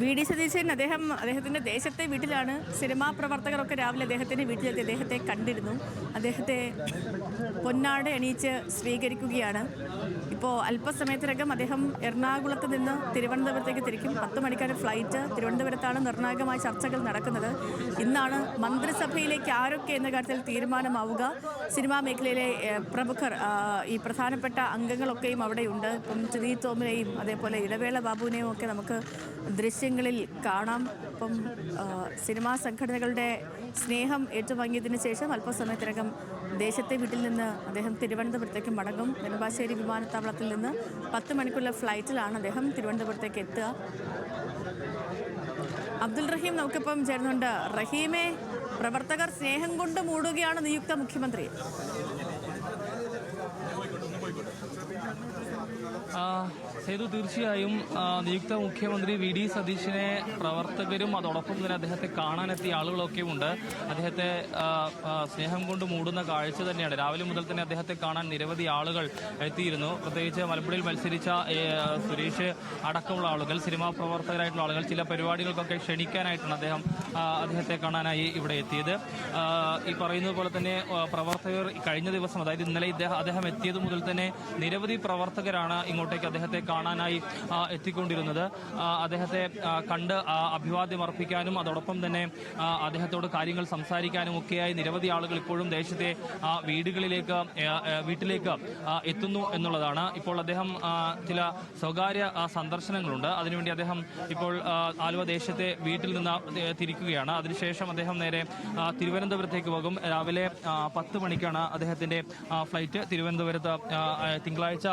V D Satheesan അദ്ദേഹത്തിൻ്റെ ദേശത്തെ വീട്ടിലാണ്. സിനിമാ പ്രവർത്തകരൊക്കെ രാവിലെ അദ്ദേഹത്തിൻ്റെ വീട്ടിലെത്തി അദ്ദേഹത്തെ കണ്ടിരുന്നു. അദ്ദേഹത്തെ പൊന്നാട അണിയിച്ച് സ്വീകരിക്കുകയാണ്. ഇപ്പോൾ അല്പസമയത്തിനകം അദ്ദേഹം എറണാകുളത്ത് നിന്ന് തിരുവനന്തപുരത്തേക്ക് തിരിക്കും. 10 മണിക്കാണ് ഫ്ലൈറ്റ്. തിരുവനന്തപുരത്താണ് നിർണായകമായ ചർച്ചകൾ നടക്കുന്നത്. ഇന്നാണ് മന്ത്രിസഭയിലേക്ക് ആരൊക്കെ എന്ന കാര്യത്തിൽ തീരുമാനമാവുക. സിനിമാ മേഖലയിലെ പ്രമുഖർ, ഈ പ്രധാനപ്പെട്ട അംഗങ്ങളൊക്കെയും അവിടെയുണ്ട്. ഇപ്പം ടി തോമരെയും അതേപോലെ ഇടവേള ബാബുവിനെയും ഒക്കെ നമുക്ക് ദൃശ്യങ്ങളിൽ കാണാം. ഇപ്പം സിനിമാ സംഘടനകളുടെ സ്നേഹം ഏറ്റുവാങ്ങിയതിന് ശേഷം അല്പസമയത്തിനകം ദേശത്തെ വീട്ടിൽ നിന്ന് അദ്ദേഹം തിരുവനന്തപുരത്തേക്ക് മടങ്ങും. നെടുമ്പാശ്ശേരി വിമാനത്താവളത്തിൽ നിന്ന് 10 മണിക്കുള്ള ഫ്ലൈറ്റിലാണ് അദ്ദേഹം തിരുവനന്തപുരത്തേക്ക് എത്തുക. അബ്ദുൾ റഹീം നമുക്കിപ്പം ചേരുന്നുണ്ട്. റഹീമെ, പ്രവർത്തകർ സ്നേഹം കൊണ്ട് മൂടുകയാണ് നിയുക്ത മുഖ്യമന്ത്രി. സേതു, തീർച്ചയായും നിയുക്ത മുഖ്യമന്ത്രി വി ഡി സതീശനെ പ്രവർത്തകരും അതോടൊപ്പം തന്നെ അദ്ദേഹത്തെ കാണാനെത്തിയ ആളുകളൊക്കെ ഉണ്ട്. അദ്ദേഹത്തെ സ്നേഹം കൊണ്ട് മൂടുന്ന കാഴ്ച തന്നെയാണ്. രാവിലെ മുതൽ തന്നെ അദ്ദേഹത്തെ കാണാൻ നിരവധി ആളുകൾ എത്തിയിരുന്നു. പ്രത്യേകിച്ച് മലമ്പുഴയിൽ മത്സരിച്ച സുരേഷ് അടക്കമുള്ള ആളുകൾ, സിനിമാ പ്രവർത്തകരായിട്ടുള്ള ആളുകൾ, ചില പരിപാടികൾക്കൊക്കെ ക്ഷണിക്കാനായിട്ടാണ് അദ്ദേഹത്തെ കാണാനായി ഇവിടെ എത്തിയത്. ഈ പറയുന്നത് പോലെ തന്നെ പ്രവർത്തകർ കഴിഞ്ഞ ദിവസം, അതായത് ഇന്നലെ അദ്ദേഹം എത്തിയത് മുതൽ തന്നെ നിരവധി പ്രവർത്തകരാണ് ഇങ്ങോട്ടേക്ക് അദ്ദേഹത്തെ കാണാനായി എത്തിക്കൊണ്ടിരുന്നത്. അദ്ദേഹത്തെ കണ്ട് അഭിവാദ്യം അർപ്പിക്കാനും അതോടൊപ്പം തന്നെ അദ്ദേഹത്തോട് കാര്യങ്ങൾ സംസാരിക്കാനും ഒക്കെയായി നിരവധി ആളുകൾ ഇപ്പോഴും ദേശത്തെ വീട്ടിലേക്ക് എത്തുന്നു എന്നുള്ളതാണ്. ഇപ്പോൾ അദ്ദേഹം ചില സ്വകാര്യ സന്ദർശനങ്ങളുണ്ട്. അതിനുവേണ്ടി അദ്ദേഹം ഇപ്പോൾ ആലുവ ദേശത്തെ വീട്ടിൽ നിന്ന് തിരിക്കുകയാണ്. അതിനുശേഷം അദ്ദേഹം നേരെ തിരുവനന്തപുരത്തേക്ക് പോകും. രാവിലെ 10 മണിക്കാണ് അദ്ദേഹത്തിന്റെ ഫ്ലൈറ്റ്. തിരുവനന്തപുരത്ത് തിങ്കളാഴ്ച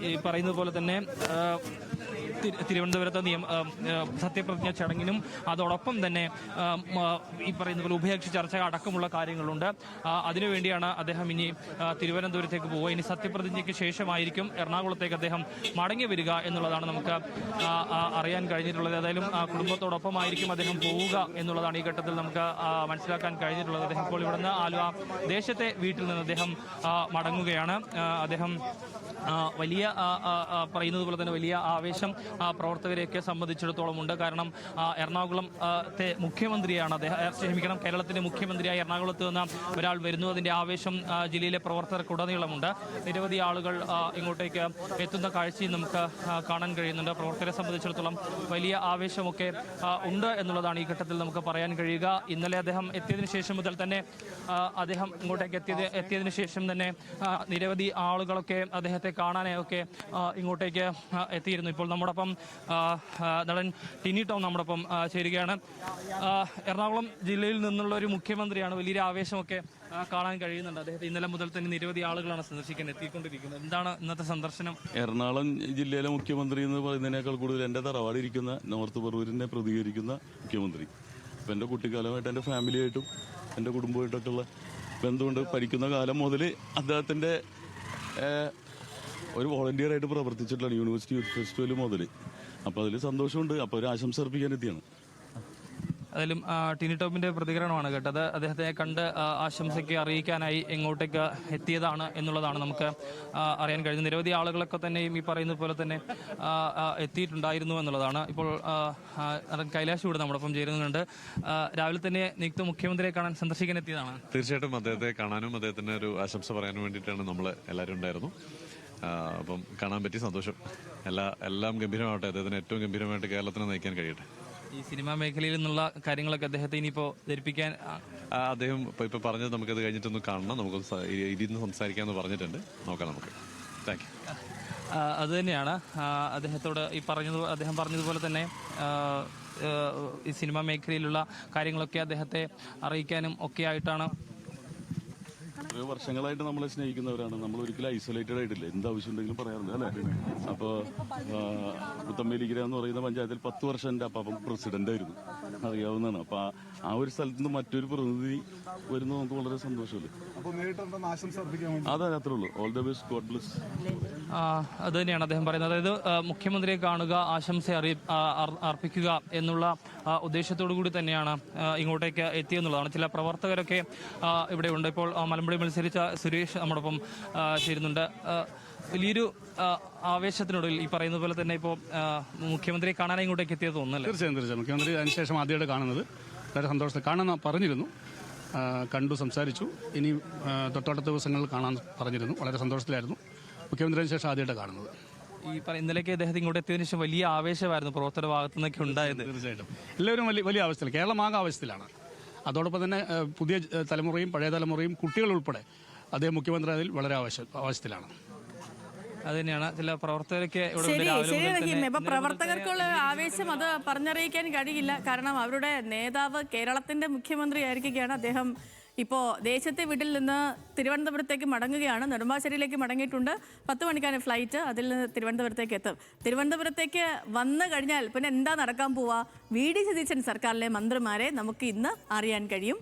ഈ പറയുന്നത് പോലെ തന്നെ തിരുവനന്തപുരത്ത് സത്യപ്രതിജ്ഞ ചടങ്ങിനും അതോടൊപ്പം തന്നെ ഈ പറയുന്ന പോലെ ഉഭയകക്ഷി ചർച്ച അടക്കമുള്ള കാര്യങ്ങളുണ്ട്. അതിനുവേണ്ടിയാണ് അദ്ദേഹം ഇനി തിരുവനന്തപുരത്തേക്ക് പോവുക. ഇനി സത്യപ്രതിജ്ഞയ്ക്ക് ശേഷമായിരിക്കും എറണാകുളത്തേക്ക് അദ്ദേഹം മടങ്ങി വരിക എന്നുള്ളതാണ് നമുക്ക് അറിയാൻ കഴിഞ്ഞിട്ടുള്ളത്. ഏതായാലും കുടുംബത്തോടൊപ്പമായിരിക്കും അദ്ദേഹം പോവുക എന്നുള്ളതാണ് ഈ ഘട്ടത്തിൽ നമുക്ക് മനസ്സിലാക്കാൻ കഴിഞ്ഞിട്ടുള്ളത്. അദ്ദേഹം ഇപ്പോൾ ഇവിടുന്ന് ആലുവ ദേശത്തെ വീട്ടിൽ നിന്ന് അദ്ദേഹം മടങ്ങുകയാണ്. അദ്ദേഹം വലിയ പറയുന്നത് പോലെ തന്നെ വലിയ ആവേശം പ്രവർത്തകരെയൊക്കെ സംബന്ധിച്ചിടത്തോളം ഉണ്ട്. കാരണം എറണാകുളത്തെ മുഖ്യമന്ത്രിയാണ് കേരളത്തിന്റെ മുഖ്യമന്ത്രിയായി എറണാകുളത്ത് നിന്ന് ഒരാൾ വരുന്നു. അതിന്റെ ആവേശം ജില്ലയിലെ പ്രവർത്തകർക്കുടനീളമുണ്ട്. നിരവധി ആളുകൾ ഇങ്ങോട്ടേക്ക് എത്തുന്ന കാഴ്ചയും നമുക്ക് കാണാൻ കഴിയുന്നുണ്ട്. പ്രവർത്തകരെ സംബന്ധിച്ചിടത്തോളം വലിയ ആവേശമൊക്കെ ഉണ്ട് എന്നുള്ളതാണ് ഈ ഘട്ടത്തിൽ നമുക്ക് പറയാൻ കഴിയുക. ഇന്നലെ അദ്ദേഹം എത്തിയതിനു ശേഷം മുതൽ തന്നെ അദ്ദേഹം ഇങ്ങോട്ടേക്ക് എത്തിയതിനു ശേഷം തന്നെ നിരവധി ആളുകളൊക്കെ അദ്ദേഹത്തെ കാണാനൊക്കെ ഇങ്ങോട്ടേക്ക് എത്തിയിരുന്നു. ഇപ്പോൾ നമ്മോടൊപ്പം നടൻ ടിനി ടോം നമ്മോടൊപ്പം ചേരുകയാണ്. എറണാകുളം ജില്ലയിൽ നിന്നുള്ള ഒരു മുഖ്യമന്ത്രിയാണ്. വലിയൊരു ആവേശമൊക്കെ കാണാൻ കഴിയുന്നുണ്ട്. അദ്ദേഹത്തെ ഇന്നലെ മുതൽ തന്നെ നിരവധി ആളുകളാണ് സന്ദർശിക്കാൻ എത്തിക്കൊണ്ടിരിക്കുന്നത്. എന്താണ് ഇന്നത്തെ സന്ദർശനം? എറണാകുളം ജില്ലയിലെ മുഖ്യമന്ത്രി എന്ന് പറയുന്നതിനേക്കാൾ കൂടുതൽ എൻ്റെ തറവാടിരിക്കുന്ന നോർത്ത് പറവൂരിനെ പ്രതികരിക്കുന്ന മുഖ്യമന്ത്രി. ഇപ്പം എൻ്റെ കുട്ടിക്കാലമായിട്ട് എൻ്റെ ഫാമിലിയായിട്ടും എൻ്റെ കുടുംബമായിട്ടൊക്കെയുള്ള ബന്ധമുണ്ട്. പഠിക്കുന്ന കാലം മുതൽ അദ്ദേഹത്തിൻ്റെ ഒരു വോളണ്ടിയറായിട്ട് പ്രവർത്തിച്ചിട്ടുള്ള യൂണിവേഴ്സിറ്റി യൂത്ത് ഫെസ്റ്റിവൽ മുതൽ. അപ്പോൾ അതിൽ സന്തോഷമുണ്ട്. അപ്പോൾ ഒരു ആശംസ അർപ്പിക്കാൻ എത്തിയാണ്. അതിലും ടിനി ടോമിന്റെ പ്രതികരണമാണ് കേട്ടത്. അദ്ദേഹത്തെ കണ്ട് ആശംസയ്ക്ക് അറിയിക്കാനായി എങ്ങോട്ടേക്ക് എത്തിയതാണ് എന്നുള്ളതാണ് നമുക്ക് അറിയാൻ കഴിഞ്ഞത്. നിരവധി ആളുകളൊക്കെ തന്നെയും ഈ പറയുന്നത് പോലെ തന്നെ എത്തിയിട്ടുണ്ടായിരുന്നു എന്നുള്ളതാണ്. ഇപ്പോൾ കൈലാഷ് ഇവിടെ നമ്മോടൊപ്പം ചേരുന്നുണ്ട്. രാവിലെ തന്നെ നിയുക്ത മുഖ്യമന്ത്രിയെ കാണാൻ സന്ദർശിക്കാൻ എത്തിയതാണ്. തീർച്ചയായിട്ടും അദ്ദേഹത്തെ കാണാനും അദ്ദേഹത്തിന് ഒരു ആശംസ പറയാനും വേണ്ടിയിട്ടാണ് നമ്മൾ എല്ലാവരും ഉണ്ടായിരുന്നു. അപ്പം കാണാൻ പറ്റി സന്തോഷം. എല്ലാം ഗംഭീരമാവട്ടെ. അദ്ദേഹത്തിന് ഏറ്റവും ഗംഭീരമായിട്ട് കേരളത്തിനെ നയിക്കാൻ കഴിയട്ടെ. ഈ സിനിമാ മേഖലയിൽ നിന്നുള്ള കാര്യങ്ങളൊക്കെ അദ്ദേഹത്തെ ഇനിയിപ്പോൾ ധരിപ്പിക്കാൻ അദ്ദേഹം ഇപ്പൊ പറഞ്ഞത് നമുക്കത് കഴിഞ്ഞിട്ടൊന്ന് കാണണം, നമുക്ക് ഇരുന്ന് സംസാരിക്കാമെന്ന് പറഞ്ഞിട്ടുണ്ട്. നോക്കാം നമുക്ക്. Thank you. അത് തന്നെയാണ് അദ്ദേഹത്തോട് അദ്ദേഹം പറഞ്ഞതുപോലെ തന്നെ ഈ സിനിമാ മേഖലയിലുള്ള കാര്യങ്ങളൊക്കെ അദ്ദേഹത്തെ അറിയിക്കാനും ഒക്കെ ആയിട്ടാണ്. വർഷങ്ങളായിട്ട് നമ്മളെ സ്നേഹിക്കുന്നവരാണ്. നമ്മൾ ഒരിക്കലും ഐസൊലേറ്റഡ് ആയിട്ടില്ല. എന്താവശ്യം ഉണ്ടെങ്കിലും പറയാറുണ്ട് അല്ലേ? അപ്പോൾ പുത്തമ്പേലിക്കര എന്ന് പറയുന്ന പഞ്ചായത്തിൽ 10 വർഷം എൻ്റെ അപ്പം പ്രസിഡന്റായിരുന്നു, അറിയാവുന്നതാണ്. അപ്പോൾ ആ ഒരു സ്ഥലത്ത് നിന്ന് മറ്റൊരു പ്രതിനിധി വരുന്നത് നമുക്ക് വളരെ സന്തോഷമല്ലേ. അതെ, അത്രേ ഉള്ളൂ. All the best, God bless. അത് തന്നെയാണ് അദ്ദേഹം പറയുന്നത്. അതായത് മുഖ്യമന്ത്രിയെ കാണുക, ആശംസ അർപ്പിക്കുക എന്നുള്ള ഉദ്ദേശത്തോടു കൂടി തന്നെയാണ് ഇങ്ങോട്ടേക്ക് എത്തിയെന്നുള്ളതാണ്. ചില പ്രവർത്തകരൊക്കെ ഇവിടെ ഉണ്ട്. ഇപ്പോൾ മലമ്പുഴ മത്സരിച്ച സുരേഷ് നമ്മോടൊപ്പം ചേരുന്നുണ്ട്. വലിയൊരു ആവേശത്തിനൊടുവിൽ ഈ പറയുന്ന പോലെ തന്നെ ഇപ്പോൾ മുഖ്യമന്ത്രിയെ കാണാൻ ഇങ്ങോട്ടേക്ക് എത്തിയത് തോന്നുന്നല്ലേ? തീർച്ചയായും മുഖ്യമന്ത്രി അതിനുശേഷം ആദ്യമായിട്ട് കാണുന്നത്. വളരെ സന്തോഷത്തിൽ കാണുന്ന പറഞ്ഞിരുന്നു, കണ്ടു, സംസാരിച്ചു. ഇനി തൊട്ടടുത്ത ദിവസങ്ങളിൽ കാണാൻ പറഞ്ഞിരുന്നു. വളരെ സന്തോഷത്തിലായിരുന്നു. മുഖ്യമന്ത്രിക്ക് ശേഷം ആദ്യമായിട്ട് കാണുന്നത്. ഈ ഇന്നലേക്ക് അദ്ദേഹത്തെ ഇങ്ങോട്ട് എത്തിയതിനു ശേഷം വലിയ ആവേശമായിരുന്നു പ്രവർത്തന ഭാഗത്തു നിന്നൊക്കെ ഉണ്ടായത്. തീർച്ചയായിട്ടും എല്ലാവരും വലിയ ആവശ്യത്തിൽ, കേരളമാകെ ആവശ്യത്തിലാണ്. അതോടൊപ്പം തന്നെ പുതിയ തലമുറയും പഴയ തലമുറയും കുട്ടികൾ ഉൾപ്പെടെ അദ്ദേഹം മുഖ്യമന്ത്രി അതിൽ വളരെ ആവശ്യത്തിലാണ്. അത് തന്നെയാണ് ചില പ്രവർത്തകരൊക്കെ ഇപ്പൊ പ്രവർത്തകർക്കുള്ള ആവേശം അത് പറഞ്ഞറിയിക്കാൻ കഴിയില്ല. കാരണം അവരുടെ നേതാവ് കേരളത്തിന്റെ മുഖ്യമന്ത്രി ആയിരിക്കുകയാണ്. അദ്ദേഹം ഇപ്പോൾ ദേശത്തെ വീട്ടിൽ നിന്ന് തിരുവനന്തപുരത്തേക്ക് മടങ്ങുകയാണ്. നെടുമ്പാശ്ശേരിയിലേക്ക് മടങ്ങിയിട്ടുണ്ട്. 10 മണിക്കാണ് ഫ്ലൈറ്റ്. അതിൽ നിന്ന് തിരുവനന്തപുരത്തേക്ക് എത്തും. തിരുവനന്തപുരത്തേക്ക് വന്നു കഴിഞ്ഞാൽ പിന്നെ എന്താ നടക്കാൻ പോവാ? വി ഡി സതീശൻ സർക്കാരിലെ മന്ത്രിമാരെ നമുക്ക് ഇന്ന് അറിയാൻ കഴിയും.